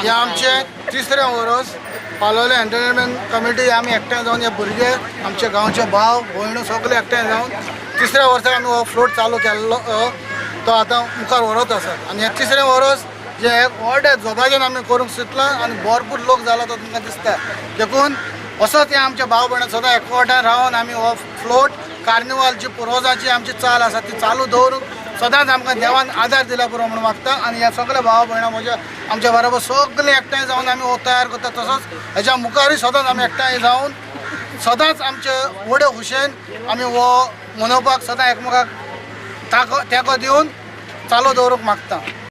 हे आमचे तिसरे वर्स पालोले एंटरटेनमेंट कमिटी आम्ही एकठांय जाऊन हे भुरगे आमचे गांवचे भाव भयणो सगळे एकठांय जाऊन तिसऱ्या वर्साक आमी हो फ्लोट चालू केल्लो तो आतां मुखार व्हरत आसात आनी हे तिसरें वर्स जे व्हडे जोबागेन आमी करूंक चिंतला आनी भरपूर लोक जाला तो तुमकां दिसता देखून असोच हे आमचे भाव भयण सदां एकवटान रावन आमी हो फ्लोट कार्निवालची पुर्वजांची आमची चाल आसा ती चालू दवरूंक सदांच आमकां देवान आदार दिला पुरो म्हणून मागता आनी ह्या सगळे भाव भयणां म्हज्या आमच्या बरोबर सगळे एकठांय जावन आमी हो तयार करता तसोच हेच्या मुखारूय सदांच आमी एकठांय जावन सदांच आमचे व्हडे खुशेन आमी हो मनोवपाक सदां एकमेकाक तेंको दिवन चालू दवरूंक मागता.